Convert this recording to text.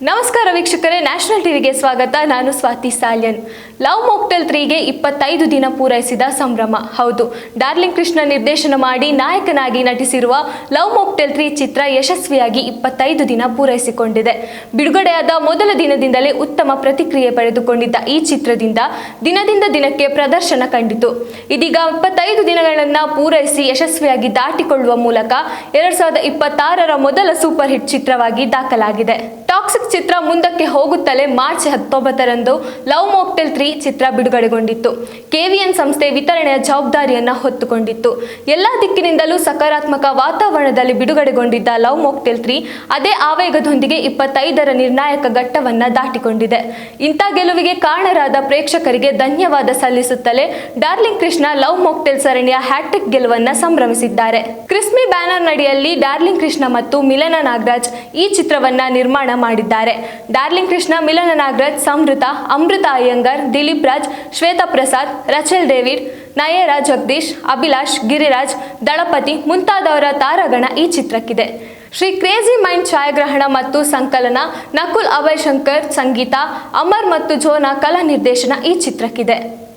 ನಮಸ್ಕಾರ ವೀಕ್ಷಕರೇ, ನ್ಯಾಷನಲ್ ಟಿವಿಗೆ ಸ್ವಾಗತ. ನಾನು ಸ್ವಾತಿ ಸಾಲ್ಯನ್. ಲವ್ ಮಾಕ್ಟೇಲ್ 3ಗೆ 25 ದಿನ ಪೂರೈಸಿದ ಸಂಭ್ರಮ. ಹೌದು, ಡಾರ್ಲಿಂಗ್ ಕೃಷ್ಣ ನಿರ್ದೇಶನ ಮಾಡಿ ನಾಯಕನಾಗಿ ನಟಿಸಿರುವ ಲವ್ ಮಾಕ್ಟೇಲ್ 3 ಚಿತ್ರ ಯಶಸ್ವಿಯಾಗಿ 25 ದಿನ ಪೂರೈಸಿಕೊಂಡಿದೆ. ಬಿಡುಗಡೆಯಾದ ಮೊದಲ ದಿನದಿಂದಲೇ ಉತ್ತಮ ಪ್ರತಿಕ್ರಿಯೆ ಪಡೆದುಕೊಂಡಿದ್ದ ಈ ಚಿತ್ರದಿಂದ ದಿನದಿಂದ ದಿನಕ್ಕೆ ಪ್ರದರ್ಶನ ಕಂಡಿತು. ಇದೀಗ 25 ದಿನಗಳನ್ನು ಪೂರೈಸಿ ಯಶಸ್ವಿಯಾಗಿ ದಾಟಿಕೊಳ್ಳುವ ಮೂಲಕ 2026ರ ಮೊದಲ ಸೂಪರ್ ಹಿಟ್ ಚಿತ್ರವಾಗಿ ದಾಖಲಾಗಿದೆ. ಟಾಕ್ಸಿಕ್ ಚಿತ್ರ ಮುಂದಕ್ಕೆ ಹೋಗುತ್ತಲೇ ಮಾರ್ಚ್ 19ರಂದು ಲವ್ ಮಾಕ್ಟೇಲ್ 3 ಚಿತ್ರ ಬಿಡುಗಡೆಗೊಂಡಿತ್ತು. KVN ಸಂಸ್ಥೆ ವಿತರಣೆಯ ಜವಾಬ್ದಾರಿಯನ್ನ ಹೊತ್ತುಕೊಂಡಿತ್ತು. ಎಲ್ಲಾ ದಿಕ್ಕಿನಿಂದಲೂ ಸಕಾರಾತ್ಮಕ ವಾತಾವರಣದಲ್ಲಿ ಬಿಡುಗಡೆಗೊಂಡಿದ್ದ ಲವ್ ಮಾಕ್ಟೇಲ್ 3 ಅದೇ ಆವೇಗದೊಂದಿಗೆ 25ರ ನಿರ್ಣಾಯಕ ಘಟ್ಟವನ್ನ ದಾಟಿಕೊಂಡಿದೆ. ಇಂಥ ಗೆಲುವಿಗೆ ಕಾರಣರಾದ ಪ್ರೇಕ್ಷಕರಿಗೆ ಧನ್ಯವಾದ ಸಲ್ಲಿಸುತ್ತಲೇ ಡಾರ್ಲಿಂಗ್ ಕೃಷ್ಣ ಲವ್ ಮಾಕ್ಟೇಲ್ ಸರಣಿಯ hat trick ಗೆಲುವನ್ನ ಸಂಭ್ರಮಿಸಿದ್ದಾರೆ. Krismi banner ನಡಿಯಲ್ಲಿ darling Krishna ಮತ್ತು ಮಿಲನ ನಾಗರಾಜ್ ಈ ಚಿತ್ರವನ್ನ ನಿರ್ಮಾಣ ಮಾಡಿದ್ದಾರೆ. ಡಾರ್ಲಿಂಗ್ ಕೃಷ್ಣ, ಮಿಲನ ನಾಗರಾಜ್, ಸಮೃತ, ಅಮೃತ ಅಯ್ಯಂಗಾರ್, ದಿಲೀಪ್ ರಾಜ್, ಶ್ವೇತಾ ಪ್ರಸಾದ್, ರಚಲ್ ಡೇವಿಡ್, ನಯೇರಾ ಜಗದೀಶ್, ಅಭಿಲಾಷ್, ಗಿರಿರಾಜ್, ದಳಪತಿ ಮುಂತಾದವರ ತಾರಾಗಣ ಈ ಚಿತ್ರಕ್ಕಿದೆ. ಶ್ರೀ ಕ್ರೇಜಿ ಮೈಂಡ್ ಛಾಯಾಗ್ರಹಣ ಮತ್ತು ಸಂಕಲನ, ನಕುಲ್ ಅಭಯ್ ಶಂಕರ್ ಸಂಗೀತ, ಅಮರ್ ಮತ್ತು ಜೋನಾ ಕಲಾ ನಿರ್ದೇಶನ ಈ ಚಿತ್ರಕ್ಕಿದೆ.